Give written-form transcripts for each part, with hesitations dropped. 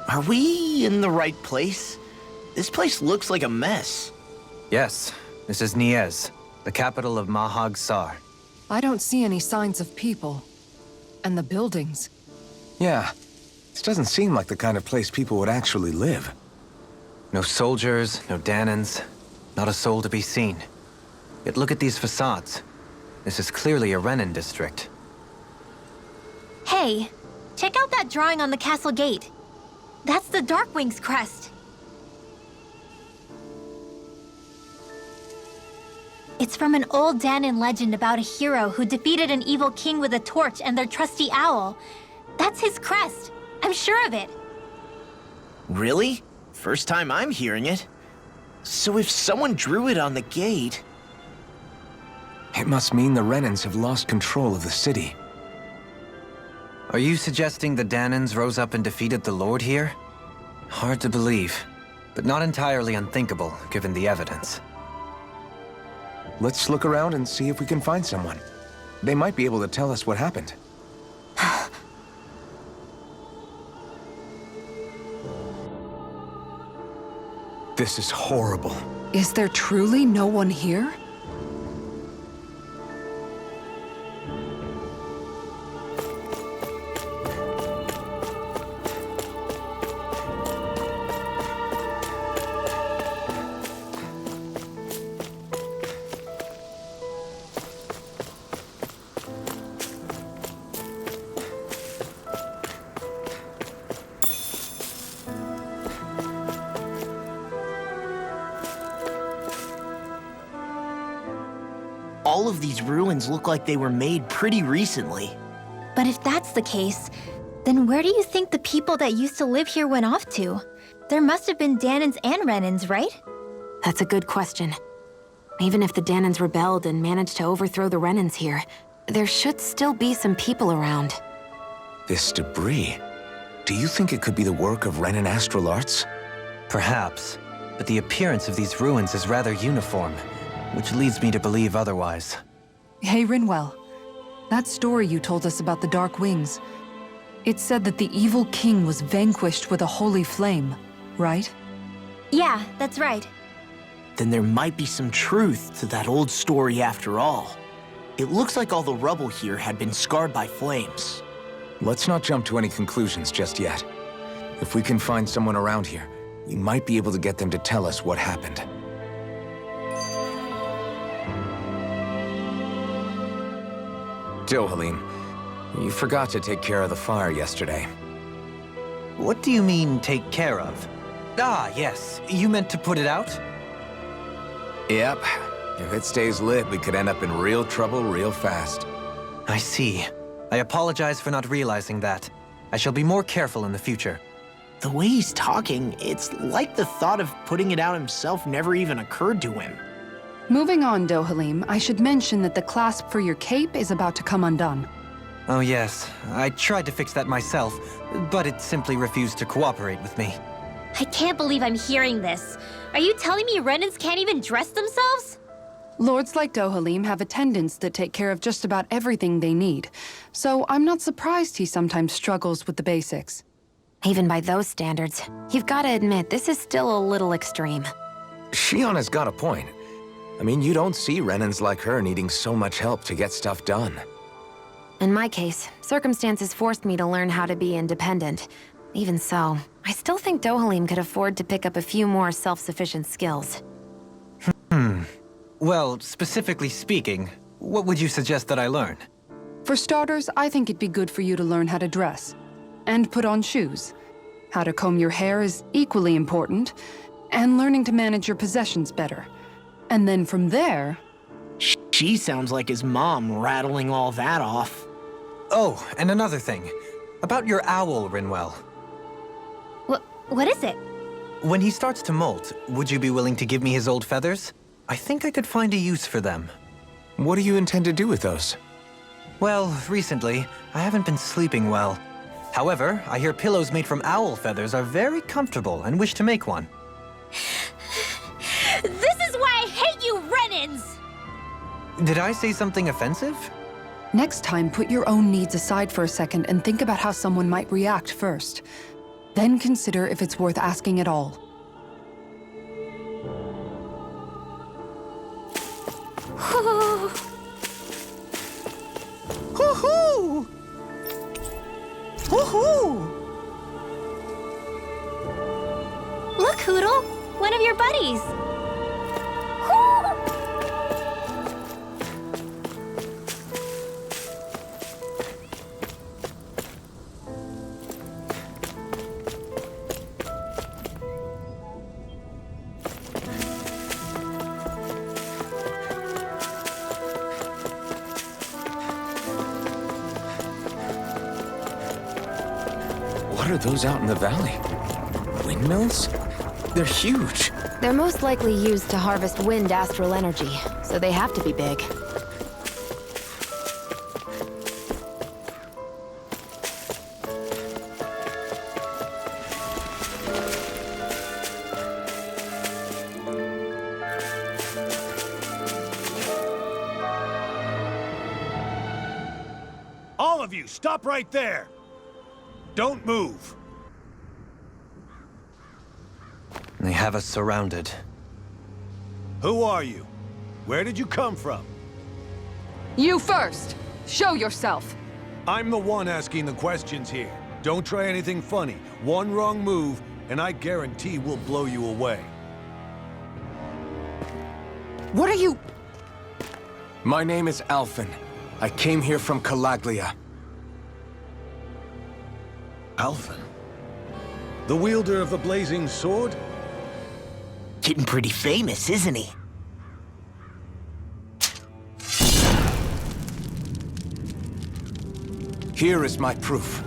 Are we in the right place? This place looks like a mess. Yes, this is Niez, the capital of Mahag Sar. I don't see any signs of people. And the buildings. Yeah, this doesn't seem like the kind of place people would actually live. No soldiers, no Danans, not a soul to be seen. Yet look at these facades. This is clearly a Renan district. Hey, check out that drawing on the castle gate. That's the Darkwing's crest. It's from an old Danan legend about a hero who defeated an evil king with a torch and their trusty owl. That's his crest. I'm sure of it. Really? First time I'm hearing it. So if someone drew it on the gate... It must mean the Renans have lost control of the city. Are you suggesting the Danans rose up and defeated the Lord here? Hard to believe, but not entirely unthinkable, given the evidence. Let's look around and see if we can find someone. They might be able to tell us what happened. This is horrible. Is there truly no one here? All of these ruins look like they were made pretty recently. But if that's the case, then where do you think the people that used to live here went off to? There must have been Danans and Renans, right? That's a good question. Even if the Danans rebelled and managed to overthrow the Renans here, there should still be some people around. This debris... Do you think it could be the work of Renan astral arts? Perhaps, but the appearance of these ruins is rather uniform, which leads me to believe otherwise. Hey, Rinwell. That story you told us about the Dark Wings. It said that the evil king was vanquished with a holy flame, right? Yeah, that's right. Then there might be some truth to that old story after all. It looks like all the rubble here had been scarred by flames. Let's not jump to any conclusions just yet. If we can find someone around here, we might be able to get them to tell us what happened. Dohalim, you forgot to take care of the fire yesterday. What do you mean, take care of? Ah, yes. You meant to put it out? Yep. If it stays lit, we could end up in real trouble real fast. I see. I apologize for not realizing that. I shall be more careful in the future. The way he's talking, it's like the thought of putting it out himself never even occurred to him. Moving on, Dohalim, I should mention that the clasp for your cape is about to come undone. Oh yes, I tried to fix that myself, but it simply refused to cooperate with me. I can't believe I'm hearing this. Are you telling me Renans can't even dress themselves? Lords like Dohalim have attendants that take care of just about everything they need, so I'm not surprised he sometimes struggles with the basics. Even by those standards, you've got to admit this is still a little extreme. Shionna's got a point. I mean, you don't see Renans like her needing so much help to get stuff done. In my case, circumstances forced me to learn how to be independent. Even so, I still think Dohalim could afford to pick up a few more self-sufficient skills. Well, specifically speaking, what would you suggest that I learn? For starters, I think it'd be good for you to learn how to dress. And put on shoes. How to comb your hair is equally important. And learning to manage your possessions better. And then from there... She sounds like his mom rattling all that off. Oh, and another thing. About your owl, Rinwell. What is it? When he starts to molt, would you be willing to give me his old feathers? I think I could find a use for them. What do you intend to do with those? Well, recently, I haven't been sleeping well. However, I hear pillows made from owl feathers are very comfortable and wish to make one. This is why I hate you, Renans! Did I say something offensive? Next time, put your own needs aside for a second and think about how someone might react first. Then consider if it's worth asking at all. Hoo-hoo! Hoo-hoo! Look, Hoodle! One of your buddies! What are those out in the valley? Windmills? They're huge. They're most likely used to harvest wind astral energy, so they have to be big. All of you, stop right there! Don't move! They have us surrounded. Who are you? Where did you come from? You first! Show yourself! I'm the one asking the questions here. Don't try anything funny. One wrong move, and I guarantee we'll blow you away. What are you... My name is Alphen. I came here from Calaglia. Alphen? The wielder of the blazing sword? Getting pretty famous, isn't he? Here is my proof.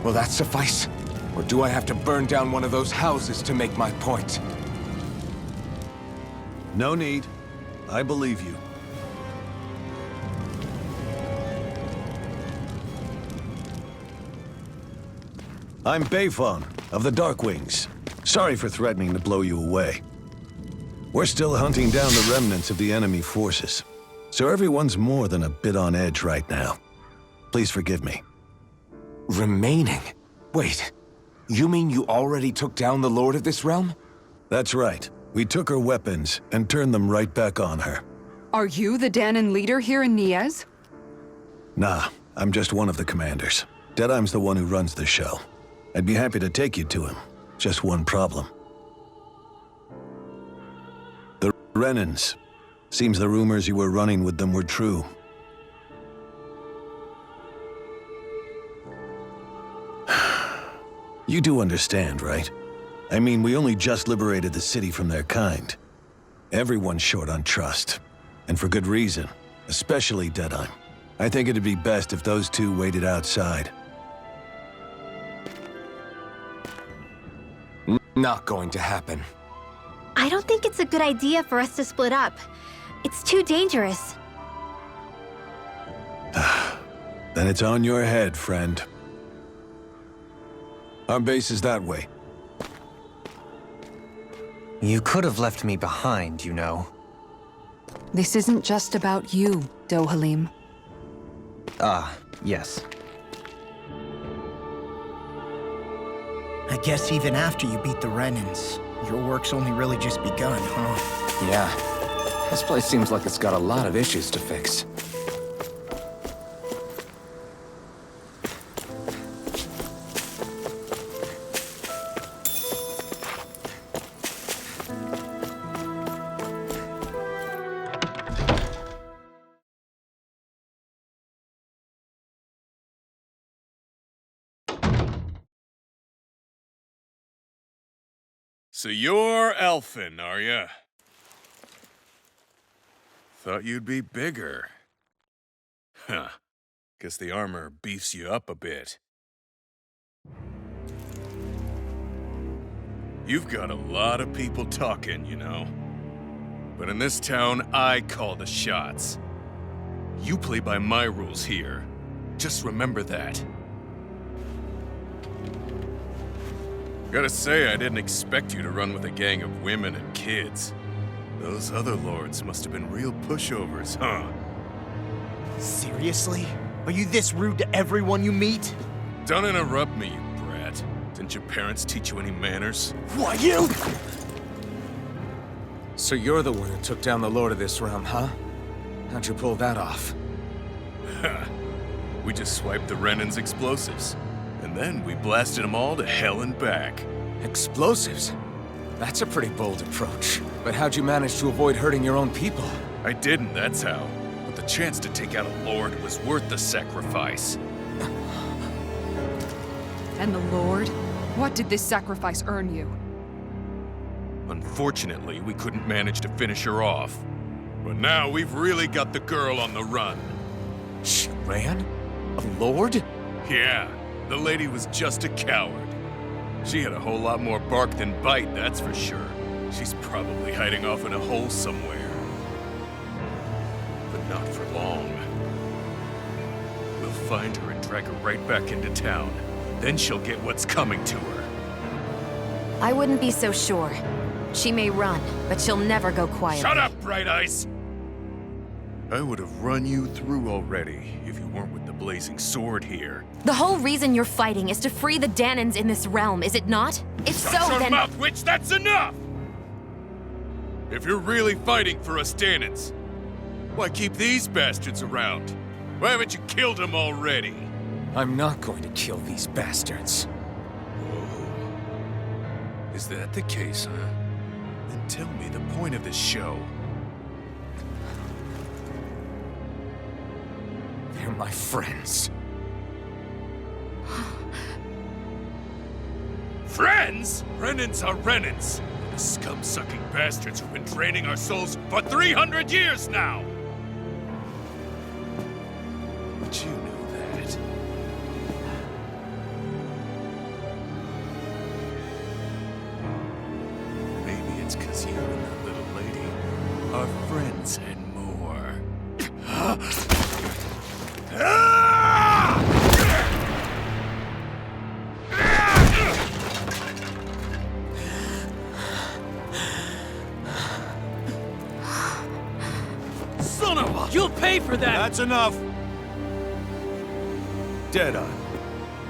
Will that suffice? Or do I have to burn down one of those houses to make my point? No need. I believe you. I'm Bayfon, of the Darkwings. Sorry for threatening to blow you away. We're still hunting down the remnants of the enemy forces, so everyone's more than a bit on edge right now. Please forgive me. Remaining? Wait, you mean you already took down the Lord of this realm? That's right. We took her weapons and turned them right back on her. Are you the Danon leader here in Niez? Nah, I'm just one of the commanders. Deadeye's the one who runs the show. I'd be happy to take you to him. Just one problem. The Renans. Seems the rumors you were running with them were true. You do understand, right? I mean, we only just liberated the city from their kind. Everyone's short on trust. And for good reason. Especially Deadeye. I think it'd be best if those two waited outside. Not going to happen. I don't think it's a good idea for us to split up. It's too dangerous. Then it's on your head, friend. Our base is that way. You could have left me behind, you know. This isn't just about you, Dohalim. Ah, yes. I guess even after you beat the Renans, your work's only really just begun, huh? Yeah. This place seems like it's got a lot of issues to fix. So you're Elfin, are ya? Thought you'd be bigger. Huh. Guess the armor beefs you up a bit. You've got a lot of people talking, you know. But in this town, I call the shots. You play by my rules here. Just remember that. Gotta say, I didn't expect you to run with a gang of women and kids. Those other lords must have been real pushovers, huh? Seriously? Are you this rude to everyone you meet? Don't interrupt me, you brat. Didn't your parents teach you any manners? Why, you? So you're the one who took down the Lord of this realm, huh? How'd you pull that off? We just swiped the Renan's explosives. And then we blasted them all to hell and back. Explosives? That's a pretty bold approach. But how'd you manage to avoid hurting your own people? I didn't, that's how. But the chance to take out a lord was worth the sacrifice. And the Lord? What did this sacrifice earn you? Unfortunately, we couldn't manage to finish her off. But now we've really got the girl on the run. She ran? A lord? Yeah, the lady was just a coward. She had a whole lot more bark than bite, that's for sure. She's probably hiding off in a hole somewhere. But not for long. We'll find her and drag her right back into town. Then she'll get what's coming to her. I wouldn't be so sure. She may run, but she'll never go quietly. Shut up, Bright Eyes! I would have run you through already if you weren't with the blazing sword here. The whole reason you're fighting is to free the Danans in this realm, is it not? If so, Shut your then— mouth, witch! That's enough! If you're really fighting for us Danans, why keep these bastards around? Why haven't you killed them already? I'm not going to kill these bastards. Whoa. Is that the case, huh? Then tell me the point of this show. They're my friends. Friends? Renans are Renans. The scum-sucking bastards who've been draining our souls for 300 years now! But you knew that. Maybe it's 'cause you and that little lady are friends and more. Son of a... You'll pay for that! That's enough! Deadeye,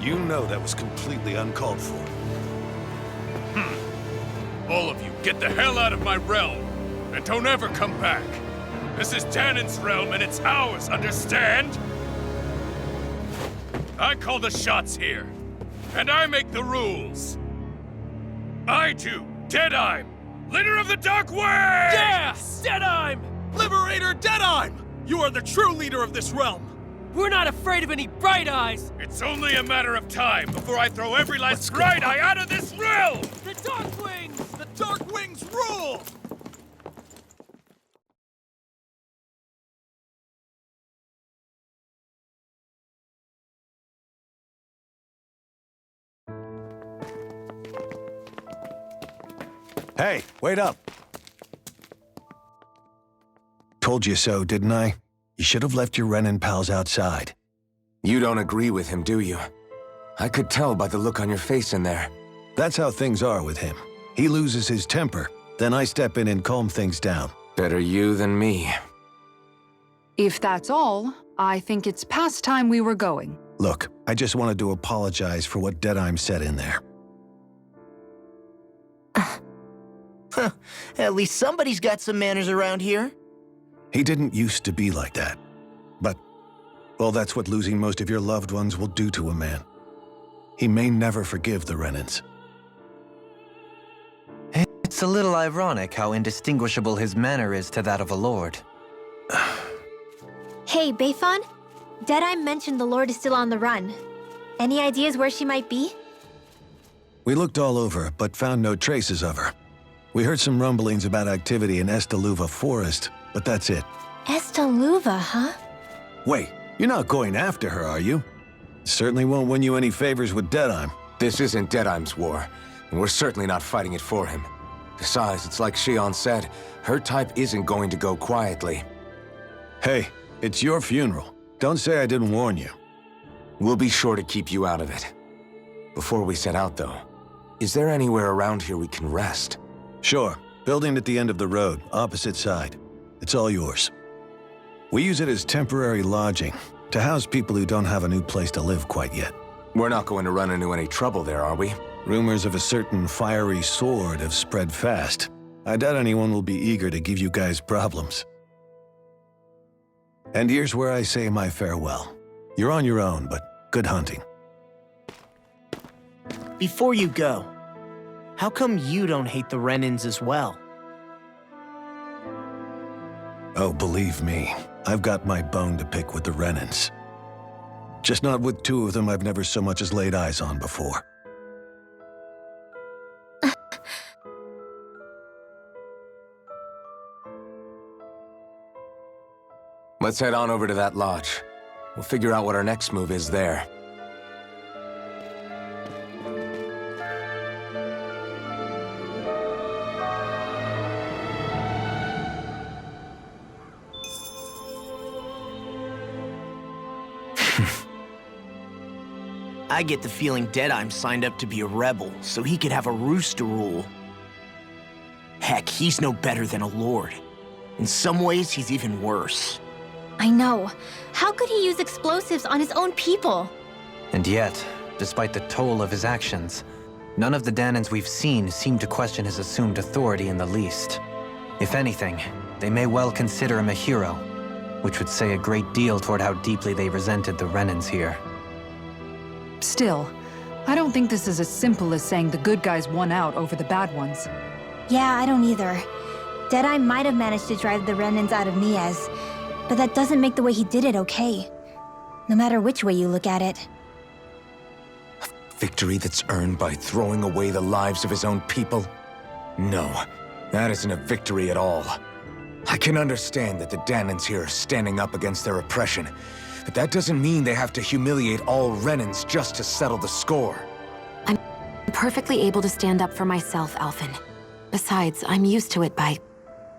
you know that was completely uncalled for. All of you, get the hell out of my realm! And don't ever come back! This is Danan's realm and it's ours, understand? I call the shots here. And I make the rules. I do, Deadeye, leader of the Dark Wings! Yeah! Deadeye! Liberator Deadeye! You are the true leader of this realm! We're not afraid of any Bright Eyes! It's only a matter of time before I throw every last Bright Eye out of this realm! The Dark Wings! The Dark Wings rule! Hey, wait up! Told you so, didn't I? You should have left your Renan pals outside. You don't agree with him, do you? I could tell by the look on your face in there. That's how things are with him. He loses his temper, then I step in and calm things down. Better you than me. If that's all, I think it's past time we were going. Look, I just wanted to apologize for what Deadeye said in there. At least somebody's got some manners around here. He didn't used to be like that. But, well, that's what losing most of your loved ones will do to a man. He may never forgive the Renans. It's a little ironic how indistinguishable his manner is to that of a lord. Hey, Bayfon? Deadeye mentioned the Lord is still on the run. Any ideas where she might be? We looked all over, but found no traces of her. We heard some rumblings about activity in Estaluva Forest, but that's it. Estaluva, huh? Wait, you're not going after her, are you? Certainly won't win you any favors with Deadeye. This isn't Deadeye's war, and we're certainly not fighting it for him. Besides, it's like Shion said, her type isn't going to go quietly. Hey, it's your funeral. Don't say I didn't warn you. We'll be sure to keep you out of it. Before we set out, though, Is there anywhere around here we can rest? Sure. Building at the end of the road, opposite side. It's all yours. We use it as temporary lodging, to house people who don't have a new place to live quite yet. We're not going to run into any trouble there, are we? Rumors of a certain fiery sword have spread fast. I doubt anyone will be eager to give you guys problems. And here's where I say my farewell. You're on your own, but good hunting. Before you go, how come you don't hate the Renans as well? Oh, believe me, I've got my bone to pick with the Renans. Just not with two of them I've never so much as laid eyes on before. Let's head on over to that lodge. We'll figure out what our next move is there. I get the feeling Deadeye signed up to be a rebel, so he could have a roost to rule. Heck, he's no better than a lord. In some ways, he's even worse. I know. How could he use explosives on his own people? And yet, despite the toll of his actions, none of the Danans we've seen seem to question his assumed authority in the least. If anything, they may well consider him a hero, which would say a great deal toward how deeply they resented the Renans here. Still, I don't think this is as simple as saying the good guys won out over the bad ones. Yeah, I don't either. Deadeye might have managed to drive the Renans out of Niaz, but that doesn't make the way he did it okay. No matter which way you look at it. Victory that's earned by throwing away the lives of his own people? No, that isn't a victory at all. I can understand that the Danans here are standing up against their oppression, but that doesn't mean they have to humiliate all Renans just to settle the score. I'm perfectly able to stand up for myself, Alphen. Besides, I'm used to it by...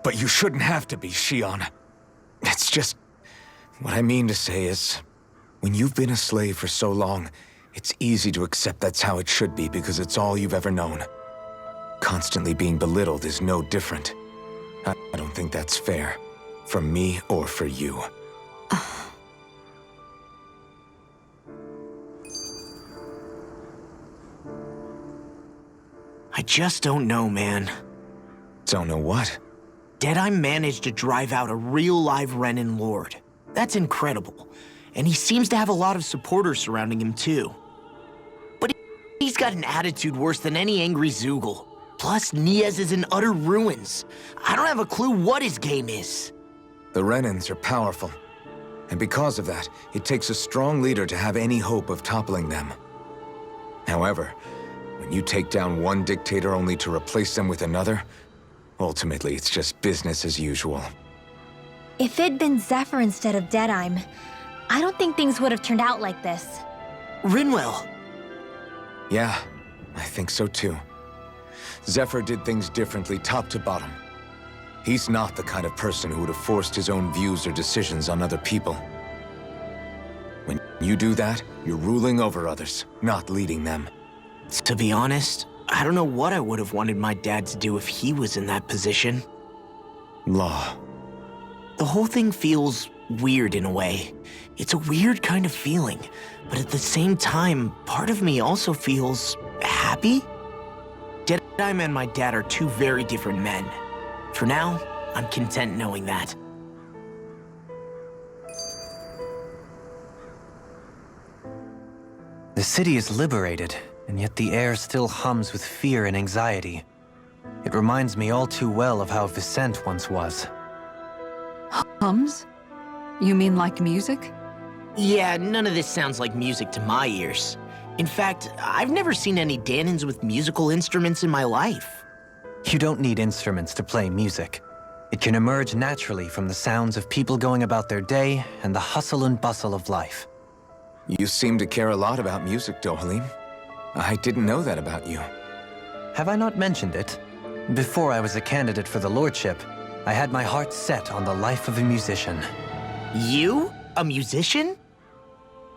But you shouldn't have to be, Shion. It's just... What I mean to say is, when you've been a slave for so long, it's easy to accept that's how it should be because it's all you've ever known. Constantly being belittled is no different. I don't think that's fair. For me or for you. I just don't know, man. Don't know what? Deadeye managed to drive out a real live Renan lord. That's incredible. And he seems to have a lot of supporters surrounding him too. But he's got an attitude worse than any angry Zoogle. Plus, Niaz is in utter ruins. I don't have a clue what his game is. The Renans are powerful. And because of that, it takes a strong leader to have any hope of toppling them. However, when you take down one dictator only to replace them with another, ultimately it's just business as usual. If it'd been Zephyr instead of Deadeye, I don't think things would have turned out like this. Rinwell. Yeah, I think so too. Zephyr did things differently top to bottom. He's not the kind of person who would have forced his own views or decisions on other people. When you do that, you're ruling over others, not leading them. To be honest, I don't know what I would have wanted my dad to do if he was in that position. Law. The whole thing feels weird in a way. It's a weird kind of feeling, but at the same time, part of me also feels happy. Deadeye and my dad are two very different men. For now, I'm content knowing that. The city is liberated, and yet the air still hums with fear and anxiety. It reminds me all too well of how Vicente once was. Hums? You mean like music? Yeah, none of this sounds like music to my ears. In fact, I've never seen any Danans with musical instruments in my life. You don't need instruments to play music. It can emerge naturally from the sounds of people going about their day and the hustle and bustle of life. You seem to care a lot about music, Dohalim. I didn't know that about you. Have I not mentioned it? Before I was a candidate for the lordship, I had my heart set on the life of a musician. You? A musician?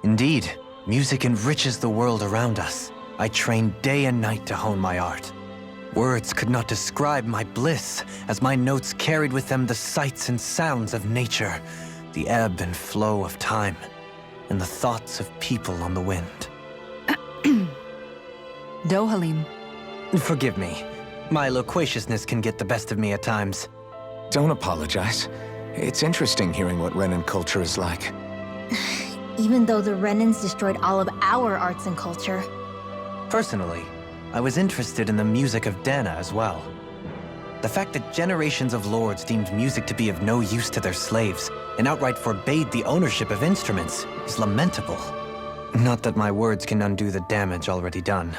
Indeed, music enriches the world around us. I trained day and night to hone my art. Words could not describe my bliss, as my notes carried with them the sights and sounds of nature, the ebb and flow of time, and the thoughts of people on the wind. Dohalim. Forgive me. My loquaciousness can get the best of me at times. Don't apologize. It's interesting hearing what Renan culture is like. Even though the Renans destroyed all of our arts and culture. Personally, I was interested in the music of Dana as well. The fact that generations of lords deemed music to be of no use to their slaves and outright forbade the ownership of instruments is lamentable. Not that my words can undo the damage already done.